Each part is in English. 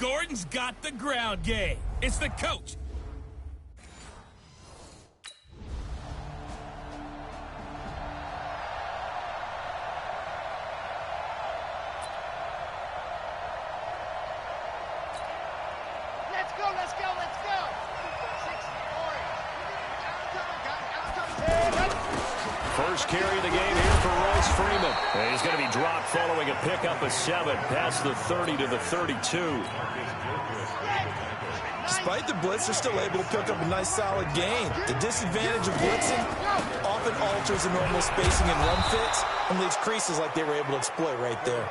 Gordon's got the ground game. It's the coach. Let's go, let's go, let's go. 6 First carry of the game here for Royce Freeman. And he's going to be dropped following a pickup of 7 past the 30 to the 32. Despite the blitz, they're still able to pick up a nice solid gain. The disadvantage of blitzing often alters the normal spacing and run fits and leaves creases like they were able to exploit right there.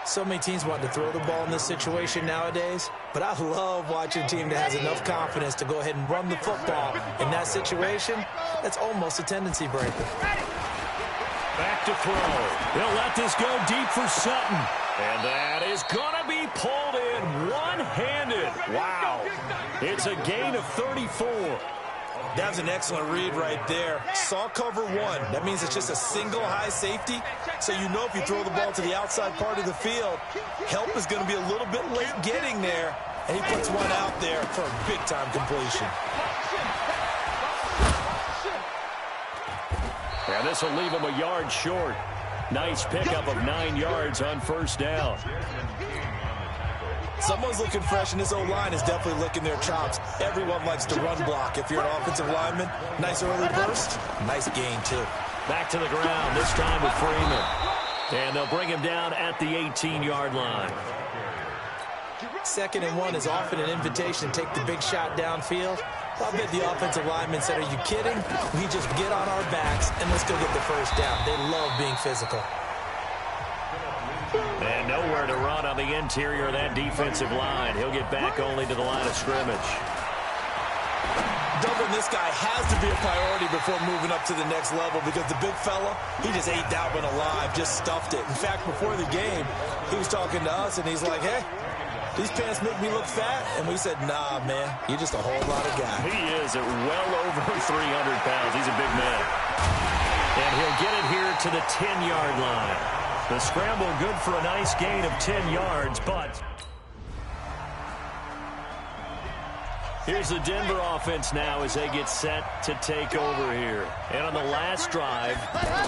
So many teams want to throw the ball in this situation nowadays, but I love watching a team that has enough confidence to go ahead and run the football. In that situation, that's almost a tendency breaker. Back to throw. He'll let this go deep for Sutton. And that is going to be pulled in one-handed. Wow. It's a gain of 34. That was an excellent read right there. Saw cover 1. That means it's just a single high safety. So you know if you throw the ball to the outside part of the field, help is going to be a little bit late getting there. And he puts one out there for a big-time completion. And this will leave him a yard short. Nice pickup of 9 yards on first down. Someone's looking fresh, and this O-line is definitely licking their chops. Everyone likes to run block. If you're an offensive lineman, nice early burst, nice gain, too. Back to the ground, this time with Freeman. And they'll bring him down at the 18-yard line. 2nd and 1 is often an invitation to take the big shot downfield. I bet the offensive lineman said, are you kidding? We just get on our backs, and let's go get the first down. They love being physical. And nowhere to run on the interior of that defensive line. He'll get back only to the line of scrimmage. Doubling this guy has to be a priority before moving up to the next level because the big fella, he just ate that one alive, just stuffed it. In fact, before the game, he was talking to us, and he's like, hey, these pants make me look fat. And we said, nah, man, you're just a whole lot of guy. He is at well over 300 pounds. He's a big man. And he'll get it here to the 10-yard line. The scramble good for a nice gain of 10 yards, but here's the Denver offense now as they get set to take over here. And on the last drive,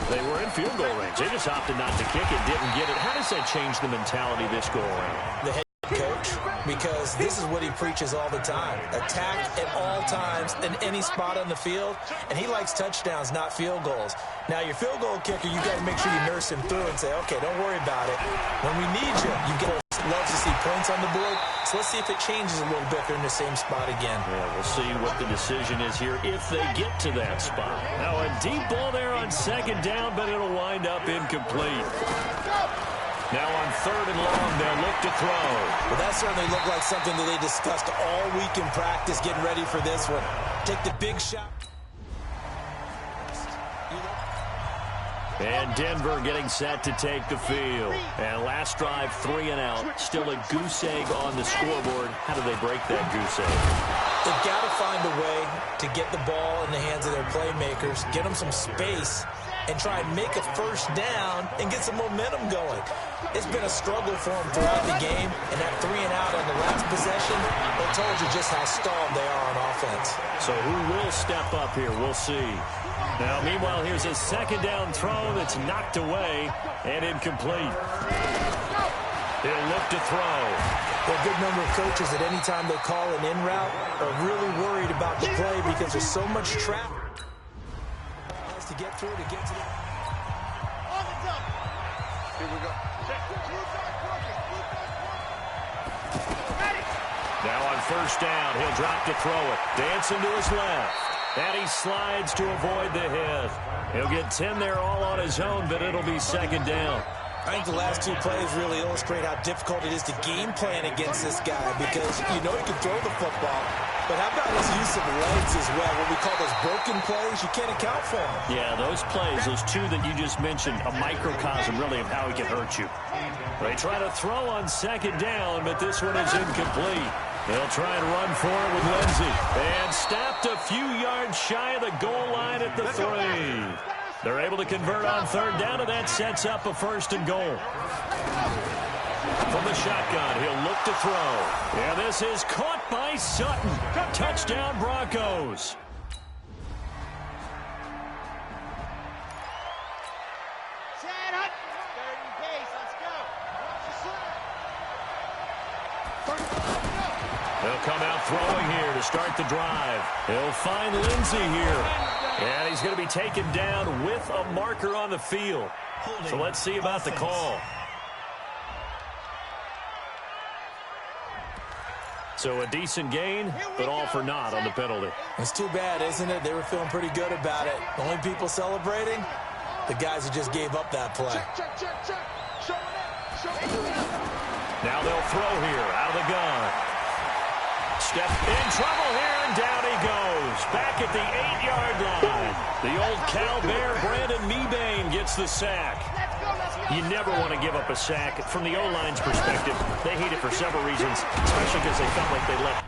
they were in field goal range. They just opted not to kick it, didn't get it. How does that change the mentality this go around? The head coach, because this is what he preaches all the time. Attack at all times in any spot on the field, and he likes touchdowns, not field goals. Now, your field goal kicker, you got to make sure you nurse him through and say, okay, don't worry about it. When we need you, you get loves to see points on the board. So let's see if it changes a little bit. They're in the same spot again. Yeah, we'll see what the decision is here if they get to that spot. Now, a deep ball there on 2nd down, but it'll wind up incomplete. Now on 3rd and long, they'll look to throw. Well, that certainly looked like something that they discussed all week in practice, getting ready for this one. Take the big shot. And Denver getting set to take the field. And last drive, 3 and out. Still a goose egg on the scoreboard. How do they break that goose egg? They've got to find a way to get the ball in the hands of their playmakers, get them some space, and try and make a first down and get some momentum going. It's been a struggle for them throughout the game, and that 3 and out on the last possession, they told you just how stalled they are on offense. So who will step up here? We'll see. Now, meanwhile, here's a 2nd down throw that's knocked away and incomplete. He'll look to throw. A good number of coaches at any time they call an in route are really worried about the play because there's so much traffic. To get through, to get to the... Here we go. Now on 1st down, he'll drop to throw it. Dancing to his left. And he slides to avoid the hit. He'll get 10 there all on his own, but it'll be 2nd down. I think the last 2 plays really illustrate how difficult it is to game plan against this guy because you know he can throw the football, but how about his use of legs as well? What we call those broken plays, you can't account for them. Yeah, those plays, those 2 that you just mentioned, a microcosm really of how he can hurt you. They try to throw on 2nd down, but this one is incomplete. They'll try and run for it with Lindsey. And stopped a few yards shy of the goal line at the 3. They're able to convert on 3rd down, and that sets up a 1st and goal. From the shotgun, he'll look to throw. And this is caught by Sutton. Touchdown, Broncos. He'll come out throwing here to start the drive. He'll find Lindsey here. And he's going to be taken down with a marker on the field. So let's see about the call. So a decent gain, but all for naught on the penalty. It's too bad, isn't it? They were feeling pretty good about it. The only people celebrating, the guys who just gave up that play. Now they'll throw here out of the gun. Step in trouble here, and down he goes. Back at the 8-yard line. The old Cal Bear, Brandon Mebane, gets the sack. You never want to give up a sack. From the O-line's perspective, they hate it for several reasons, especially because they felt like they left.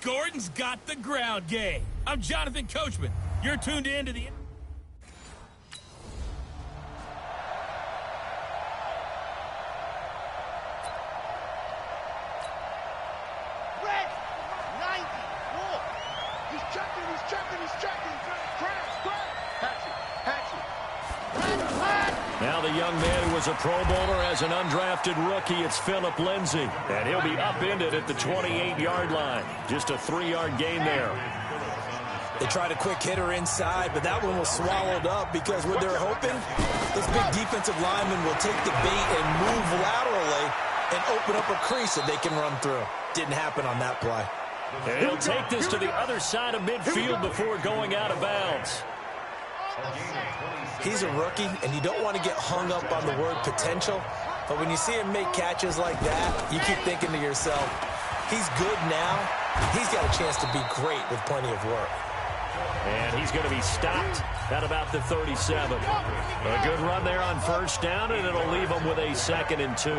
Gordon's got the ground game. I'm Jonathan Coachman. You're tuned in to the... Red, 90, walk. He's checking. Now the young man who was a Pro Bowler as an undrafted rookie, it's Phillip Lindsay. And he'll be upended at the 28-yard line. Just a 3-yard gain there. They tried a quick hitter inside, but that one was swallowed up because what they're hoping, this big defensive lineman will take the bait and move laterally and open up a crease that they can run through. Didn't happen on that play. And he'll take this to the other side of midfield before going out of bounds. He's a rookie, and you don't want to get hung up on the word potential, but when you see him make catches like that, you keep thinking to yourself, he's good now. He's got a chance to be great with plenty of work. And he's going to be stopped at about the 37. A good run there on first down, and it'll leave him with a 2nd and 2.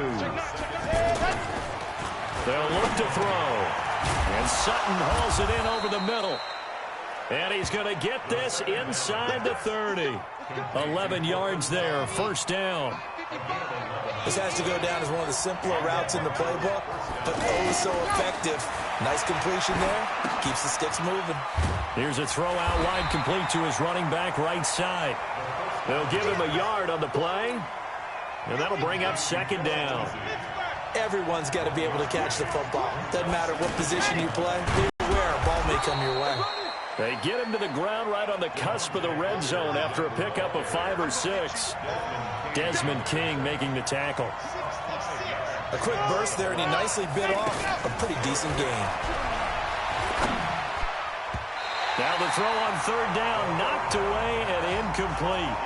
They'll look to throw. And Sutton hauls it in over the middle. And he's going to get this inside the 30. 11 yards there, first down. This has to go down as one of the simpler routes in the playbook, but oh so effective. Nice completion there. Keeps the sticks moving. Here's a throw out wide complete to his running back right side. They'll give him a yard on the play, and that'll bring up 2nd down. Everyone's got to be able to catch the football. Doesn't matter what position you play. Where a ball may come your way. They get him to the ground right on the cusp of the red zone after a pickup of 5 or 6. Desmond King making the tackle. A quick burst there, and he nicely bit off a pretty decent gain. Now the throw on 3rd down, knocked away and incomplete.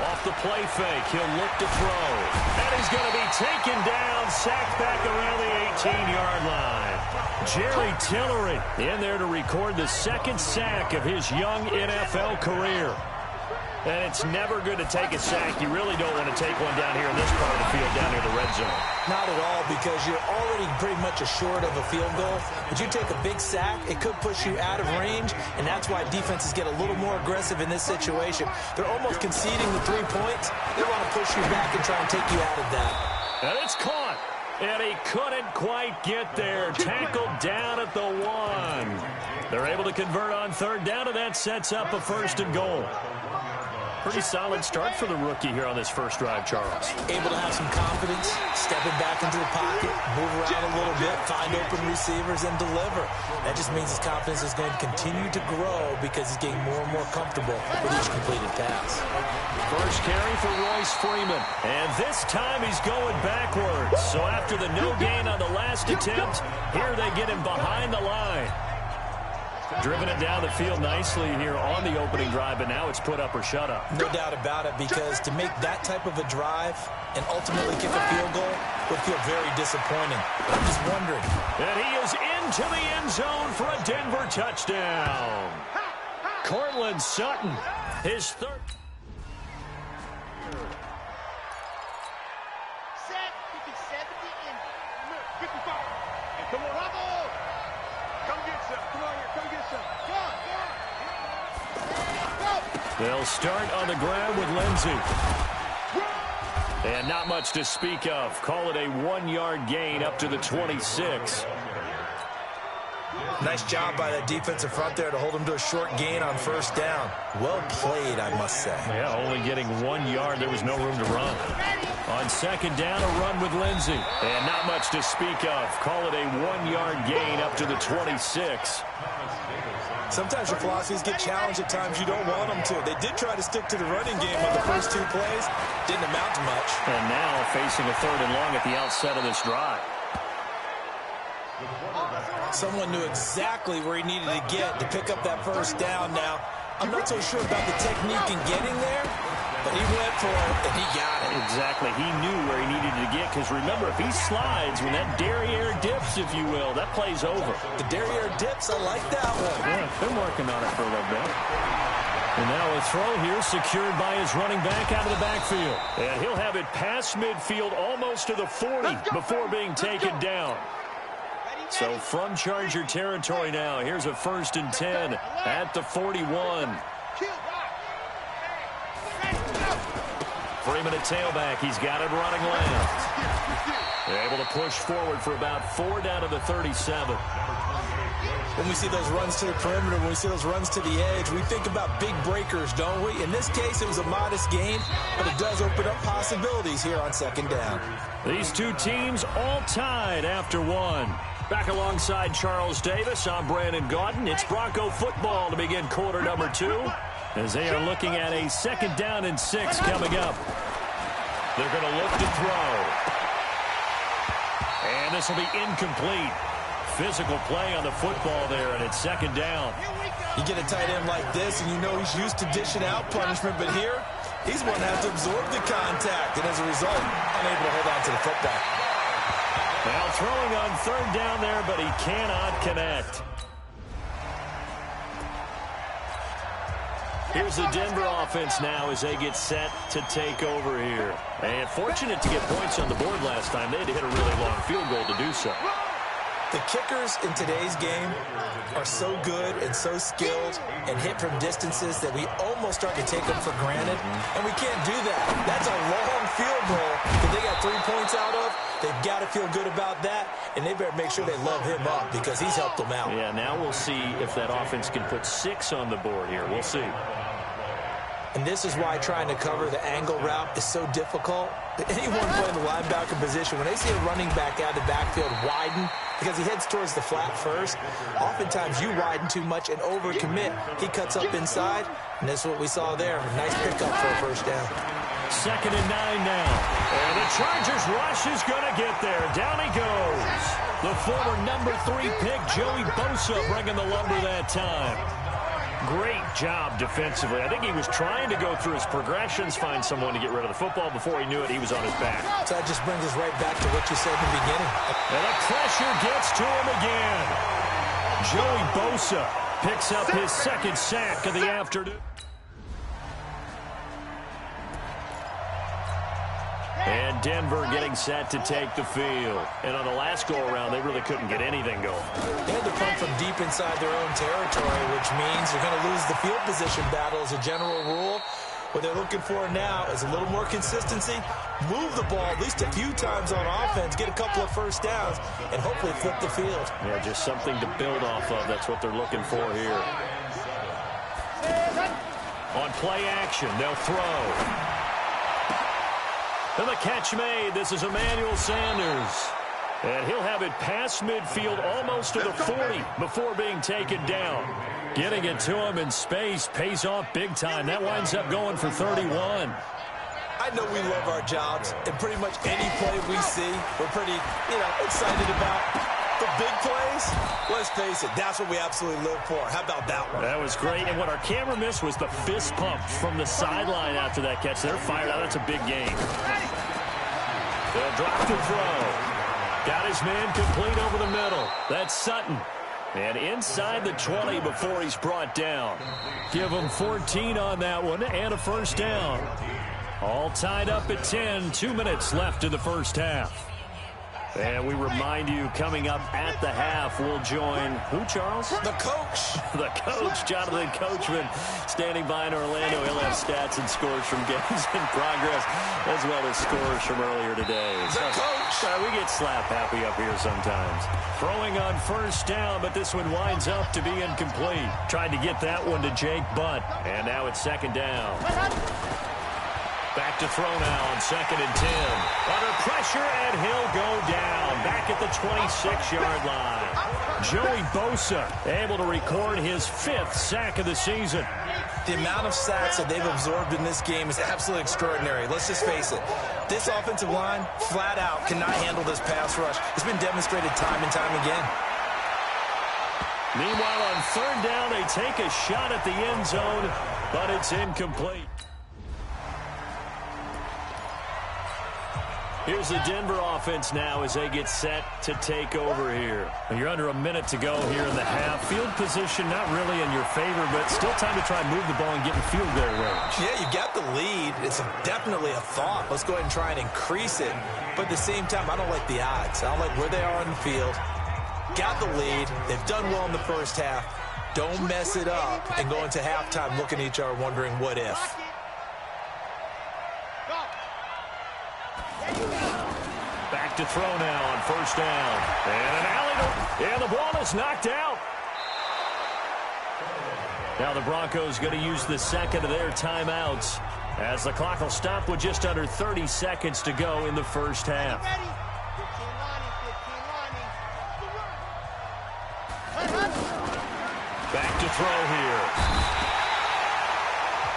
Off the play fake, he'll look to throw. And he's going to be taken down, sacked back around the 18-yard line. Jerry Tillery in there to record the 2nd sack of his young NFL career. And it's never good to take a sack. You really don't want to take one down here in this part of the field, down near the red zone. Not at all, because you're already pretty much assured of a field goal. But you take a big sack, it could push you out of range, and that's why defenses get a little more aggressive in this situation. They're almost conceding the 3 points. They want to push you back and try and take you out of that. And it's caught. And he couldn't quite get there. Tackled down at the 1. They're able to convert on third down, and that sets up a 1st and goal. Pretty solid start for the rookie here on this first drive, Charles. Able to have some confidence, stepping back into the pocket, move around a little bit, find open receivers, and deliver. That just means his confidence is going to continue to grow because he's getting more and more comfortable with each completed pass. First carry for Royce Freeman. And this time he's going backwards. So after the no gain on the last attempt, here they get him behind the line. Driven it down the field nicely here on the opening drive, but now it's put up or shut up. No doubt about it, because to make that type of a drive and ultimately kick a field goal would feel very disappointing. But I'm just wondering. And he is into the end zone for a Denver touchdown. Cortland Sutton, his third. Set, 70 in 55. And come on, Bravo! Come get some. Come on here. Come get some. Go. They'll start on the ground with Lindsey. And not much to speak of. Call it a 1-yard gain up to the 26. Nice job by that defensive front there to hold him to a short gain on first down. Well played, I must say. Yeah, only getting 1 yard. There was no room to run. On second down, a run with Lindsey. And not much to speak of. Call it a 1-yard gain up to the 26. Sometimes your philosophies get challenged at times you don't want them to. They did try to stick to the running game on the first 2 plays. Didn't amount to much. And now facing a 3rd and long at the outset of this drive. Someone knew exactly where he needed to get to pick up that first down. Now, I'm not so sure about the technique in getting there, but he went for it, and he got it. Exactly. He knew where he needed to get, because remember, if he slides, when that derriere dips, if you will, that play's over. The derriere dips, I like that one. Yeah, been working on it for a little bit. And now a throw here secured by his running back out of the backfield. And he'll have it past midfield almost to the 40 before being taken down. So from Charger territory now, here's a 1st and 10 at the 41. Freeman at tailback. He's got it running left. They're able to push forward for about 4 down to the 37. When we see those runs to the perimeter, when we see those runs to the edge, we think about big breakers, don't we? In this case, it was a modest gain, but it does open up possibilities here on second down. These two teams all tied after 1. Back alongside Charles Davis, I'm Brandon Gaudin. It's Bronco football to begin quarter number 2 as they are looking at a 2nd down and 6 coming up. They're going to look to throw. And this will be incomplete. Physical play on the football there, and it's 2nd down. You get a tight end like this, and you know he's used to dishing out punishment, but here, he's going to have to absorb the contact, and as a result, unable to hold on to the football. Now throwing on 3rd down there, but he cannot connect. Here's the Denver offense now as they get set to take over here. And fortunate to get points on the board last time. They had to hit a really long field goal to do so. The kickers in today's game are so good and so skilled and hit from distances that we almost start to take them for granted, and we can't do that. That's a long field goal that they got 3 points out of. They've got to feel good about that, and they better make sure they love him up because he's helped them out. Yeah, now we'll see if that offense can put 6 on the board here. We'll see. And this is why trying to cover the angle route is so difficult. Anyone playing the linebacker position, when they see a running back out of the backfield widen, because he heads towards the flat first, oftentimes you widen too much and overcommit. He cuts up inside, and that's what we saw there. A nice pickup for a first down. 2nd and 9 now. And the Chargers rush is going to get there. Down he goes. The former number 3 pick, Joey Bosa, bringing the lumber that time. Great job defensively. I think he was trying to go through his progressions, find someone to get rid of the football. Before he knew it, he was on his back. So that just brings us right back to what you said in the beginning. And the pressure gets to him again. Joey Bosa picks up his 2nd sack of the afternoon. And Denver getting set to take the field. And on the last go-around, they really couldn't get anything going. They had to punt from deep inside their own territory, which means you're going to lose the field position battle as a general rule. What they're looking for now is a little more consistency, move the ball at least a few times on offense, get a couple of first downs, and hopefully flip the field. Yeah, just something to build off of. That's what they're looking for here. On play action, they'll throw. And the catch made. This is Emmanuel Sanders. And he'll have it past midfield almost to the 40 before being taken down. Getting it to him in space pays off big time. That winds up going for 31. I know we love our jobs, and pretty much any play we see, we're pretty, excited about. The big plays, let's face it, that's what we absolutely live for. How about that one? That was great, and what our camera missed was the fist pump from the sideline after that catch. They're fired out. That's a big game. They'll drop the throw. Got his man complete over the middle. That's Sutton. And inside the 20 before he's brought down. Give him 14 on that one and a first down. All tied up at 10. 2 minutes left in the first half. And we remind you, coming up at the half, we'll join who, Charles? The coach. The coach, Jonathan Coachman, standing by in Orlando. He'll have stats and scores from games in progress, as well as scores from earlier today. The coach. We get slap happy up here sometimes. Throwing on first down, but this one winds up to be incomplete. Tried to get that one to Jake Butt, and now it's second down. Back to throw now on 2nd and 10. Under pressure, and he'll go down. Back at the 26-yard line. Joey Bosa able to record his 5th sack of the season. The amount of sacks that they've absorbed in this game is absolutely extraordinary. Let's just face it. This offensive line, flat out, cannot handle this pass rush. It's been demonstrated time and time again. Meanwhile, on 3rd down, they take a shot at the end zone, but it's incomplete. Here's the Denver offense now as they get set to take over here. You're under a minute to go here in the half. Field position not really in your favor, but still time to try and move the ball and get in field goal range. Yeah, you got the lead. It's definitely a thought. Let's go ahead and try and increase it. But at the same time, I don't like the odds. I don't like where they are on the field. Got the lead. They've done well in the first half. Don't mess it up and go into halftime looking at each other wondering what if. Back to throw now on 1st down. And an alley, and the ball is knocked out. Now the Broncos going to use the second of their timeouts as the clock will stop with just under 30 seconds to go in the first half. Back to throw here.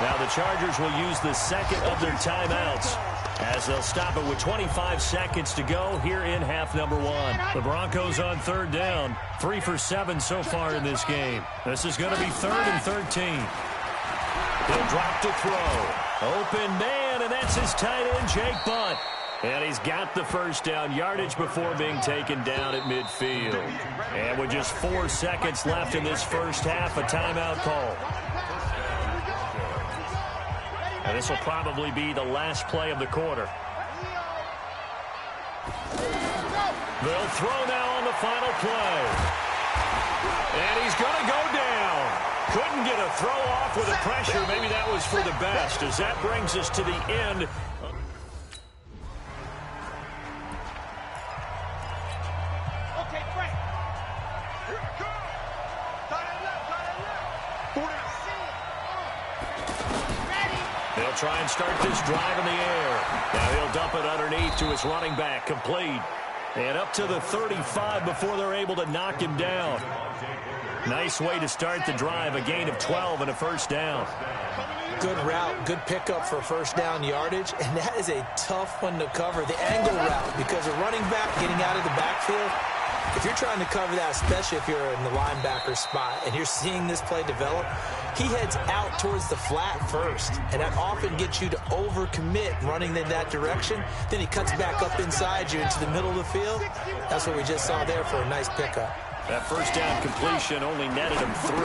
Now the Chargers will use the second of their timeouts as they'll stop it with 25 seconds to go here in half number 1. The Broncos on 3rd down. 3 for 7 so far in this game. This is going to be 3rd and 13. He'll drop to throw. Open man, and that's his tight end, Jake Butt. And he's got the first down yardage before being taken down at midfield. And with just 4 seconds left in this first half, a timeout call. And this will probably be the last play of the quarter. They'll throw now on the final play. And he's going to go down. Couldn't get a throw off with the pressure. Maybe that was for the best, as that brings us to the end. Okay, Frank. Here it comes. They'll try and start this drive in the air. Now he'll dump it underneath to his running back, complete. And up to the 35 before they're able to knock him down. Nice way to start the drive, a gain of 12 and a first down. Good route, good pickup for first down yardage, and that is a tough one to cover, the angle route, because a running back getting out of the backfield, if you're trying to cover that, especially if you're in the linebacker spot and you're seeing this play develop, he heads out towards the flat first, and that often gets you to overcommit running in that direction. Then he cuts back up inside you into the middle of the field. That's what we just saw there for a nice pickup. That first down completion only netted him 3.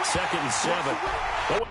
2nd and 7.